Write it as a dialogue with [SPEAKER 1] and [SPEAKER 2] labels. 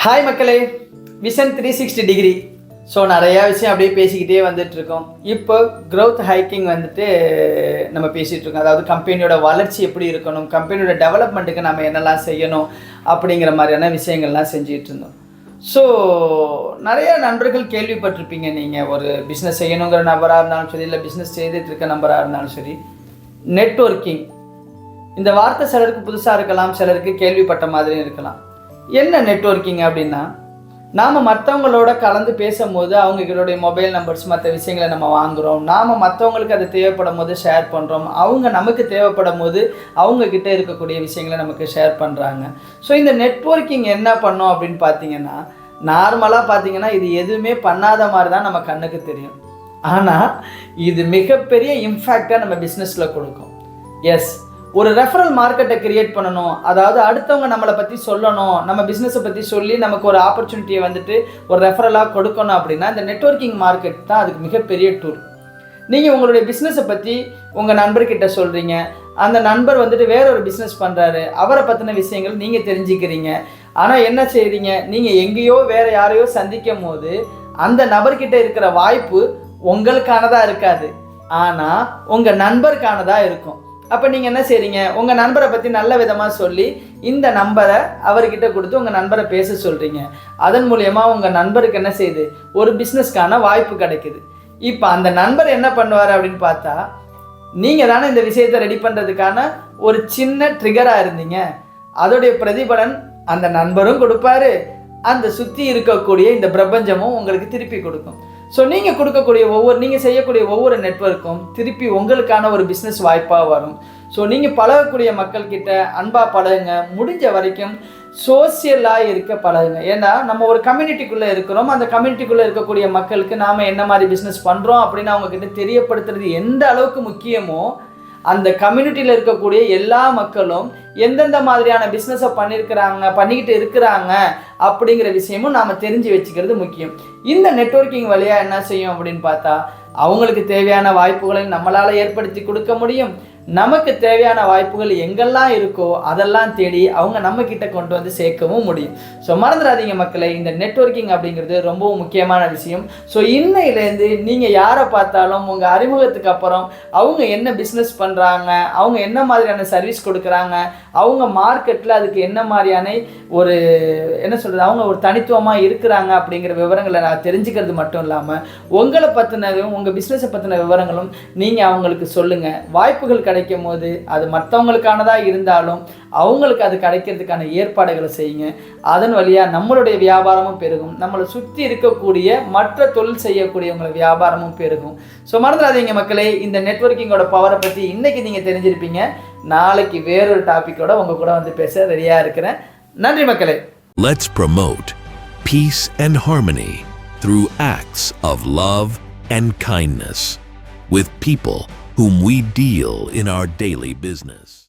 [SPEAKER 1] Hi மக்களே, vision 360 degree. So நிறையா விஷயம் அப்படியே பேசிக்கிட்டே வந்துட்டுருக்கோம். இப்போ க்ரோத் ஹைக்கிங் நம்ம பேசிகிட்டு இருக்கோம். அதாவது கம்பெனியோட வளர்ச்சி எப்படி இருக்கணும், கம்பெனியோட டெவலப்மெண்ட்டுக்கு நம்ம என்னெல்லாம் செய்யணும் அப்படிங்கிற மாதிரியான விஷயங்கள்லாம் செஞ்சுட்டு இருந்தோம். ஸோ நிறைய நண்பர்கள் கேள்விப்பட்டிருப்பீங்க. நீங்கள் ஒரு பிஸ்னஸ் செய்யணுங்கிற நபராக இருந்தாலும் சரி, இல்லை பிஸ்னஸ் செய்துட்டு இருக்க நபராக இருந்தாலும் சரி, நெட்வொர்க்கிங் இந்த வார்த்தை சிலருக்கு புதுசாக இருக்கலாம், சிலருக்கு கேள்விப்பட்ட மாதிரியும் இருக்கலாம். என்ன நெட்வொர்க்கிங் அப்படின்னா, நாம் மற்றவங்களோட கலந்து பேசும்போது அவங்களுடைய மொபைல் நம்பர்ஸ் மற்ற விஷயங்களை நம்ம வாங்குகிறோம். நாம் மற்றவங்களுக்கு அது தேவைப்படும் போது ஷேர் பண்ணுறோம். அவங்க நமக்கு தேவைப்படும் போது அவங்கக்கிட்ட இருக்கக்கூடிய விஷயங்களை நமக்கு ஷேர் பண்ணுறாங்க. ஸோ இந்த நெட்வொர்க்கிங் என்ன பண்ணோம் அப்படின்னு பார்த்தீங்கன்னா, நார்மலாக பார்த்தீங்கன்னா இது எதுவுமே பண்ணாத மாதிரி தான் நம்ம கண்ணுக்கு தெரியும். ஆனால் இது மிகப்பெரிய இம்பேக்டை நம்ம பிஸ்னஸில் கொடுக்கும். எஸ், ஒரு ரெஃபரல் மார்க்கெட்டை கிரியேட் பண்ணணும். அதாவது அடுத்தவங்க நம்மளை பற்றி சொல்லணும், நம்ம பிஸ்னஸை பற்றி சொல்லி நமக்கு ஒரு ஆப்பர்ச்சுனிட்டியை ஒரு ரெஃபரலாக கொடுக்கணும் அப்படின்னா இந்த நெட்வொர்க்கிங் மார்க்கெட் தான் அதுக்கு மிகப்பெரிய டூல். நீங்கள் உங்களுடைய பிஸ்னஸை பற்றி உங்கள் நண்பர்கிட்ட சொல்கிறீங்க, அந்த நண்பர் வேற ஒரு பிஸ்னஸ் பண்ணுறாரு, அவரை பற்றின விஷயங்கள் நீங்கள் தெரிஞ்சுக்கிறீங்க. ஆனால் என்ன செய்கிறீங்க, நீங்கள் எங்கேயோ வேறு யாரையோ சந்திக்கும் போது அந்த நபர்கிட்ட இருக்கிற வாய்ப்பு உங்களுக்கானதாக இருக்காது, ஆனால் உங்கள் நண்பருக்கானதாக இருக்கும். அப்போ நீங்கள் என்ன செய்கிறீங்க, உங்கள் நண்பரை பற்றி நல்ல விதமாக சொல்லி இந்த நம்பரை அவர்கிட்ட கொடுத்து உங்கள் நண்பரை பேச சொல்கிறீங்க. அதன் மூலயமா உங்கள் நண்பருக்கு என்ன செய்யுது, ஒரு பிஸ்னஸ்க்கான வாய்ப்பு கிடைக்குது. இப்போ அந்த நண்பர் என்ன பண்ணுவார் அப்படின்னு பார்த்தா, நீங்கள் தானே இந்த விஷயத்தை ரெடி பண்ணுறதுக்கான ஒரு சின்ன ட்ரிகராக இருந்தீங்க. அதோடைய பிரதிபலன் அந்த நண்பரும் கொடுப்பாரு, அந்த சுற்றி இருக்கக்கூடிய இந்த பிரபஞ்சமும் உங்களுக்கு திருப்பி கொடுக்கும். ஸோ நீங்கள் செய்யக்கூடிய ஒவ்வொரு நெட்வொர்க்கும் திருப்பி உங்களுக்கான ஒரு பிஸ்னஸ் வாய்ப்பாக வரும். ஸோ நீங்கள் பழகக்கூடிய மக்கள்கிட்ட அன்பாக பழகுங்க, முடிஞ்ச வரைக்கும் சோசியலாக இருக்க பழகுங்க. ஏன்னா நம்ம ஒரு கம்யூனிட்டிக்குள்ளே இருக்கிறோம், அந்த கம்யூனிட்டிக்குள்ளே இருக்கக்கூடிய மக்களுக்கு நாம் என்ன மாதிரி பிஸ்னஸ் பண்ணுறோம் அப்படின்னு அவங்கக்கிட்ட தெரியப்படுத்துறது எந்த அளவுக்கு முக்கியமோ, அந்த கம்யூனிட்டியில் இருக்கக்கூடிய எல்லா மக்களும் எந்தெந்த மாதிரியான பிஸ்னஸை பண்ணிக்கிட்டு இருக்கிறாங்க அப்படிங்கிற விஷயமும் நாம் தெரிஞ்சு வச்சுக்கிறது முக்கியம். இந்த நெட்வொர்க்கிங் வழியாக என்ன செய்யும் அப்படின்னு பார்த்தா, அவங்களுக்கு தேவையான வாய்ப்புகளை நம்மளால் ஏற்படுத்தி கொடுக்க முடியும். நமக்கு தேவையான வாய்ப்புகள் எங்கெல்லாம் இருக்கோ அதெல்லாம் தேடி அவங்க நம்மக்கிட்ட கொண்டு வந்து சேர்க்கவும் முடியும். ஸோ மறந்துடாதீங்க மக்களே, இந்த நெட்வொர்க்கிங் அப்படிங்கிறது ரொம்பவும் முக்கியமான விஷயம். ஸோ இன்னையிலேருந்து நீங்கள் யாரை பார்த்தாலும் உங்கள் அறிமுகத்துக்கு அப்புறம் அவங்க என்ன பிஸ்னஸ் பண்ணுறாங்க, அவங்க என்ன மாதிரியான சர்வீஸ் கொடுக்குறாங்க, அவங்க மார்க்கெட்டில் அதுக்கு என்ன மாதிரியான அவங்க ஒரு தனித்துவமாக இருக்கிறாங்க அப்படிங்கிற விவரங்களை நான் தெரிஞ்சுக்கிறது மட்டும் இல்லாமல் உங்களை பற்றினதும் உங்கள் பிஸ்னஸை பற்றின விவரங்களும் நீங்கள் அவங்களுக்கு சொல்லுங்கள். வாய்ப்புகள் கிடைக்கும் போது அது மற்றவங்களுக்கானதாக இருந்தாலும் அவங்களுக்கு அது கிடைக்கிறதுக்கான ஏற்பாடுகளை செய்யுங்க. அதன் வழியாக நம்மளுடைய வியாபாரமும் பெருகும், நம்மளை சுற்றி இருக்கக்கூடிய மற்ற தொழில் செய்யக்கூடியவங்கள வியாபாரமும் பெருகும். ஸோ மறந்துடாதீங்க மக்களே, இந்த நெட்வொர்க்கிங்கோட பவரை பற்றி இன்றைக்கி நீங்கள் தெரிஞ்சிருப்பீங்க. நாளைக்கு வேறொரு டாப்பிக்கோட உங்கள் கூட பேச ரெடியாக இருக்கிறேன். நன்றி மக்களே.
[SPEAKER 2] Let's promote peace and harmony through acts of love and kindness with people whom we deal in our daily business.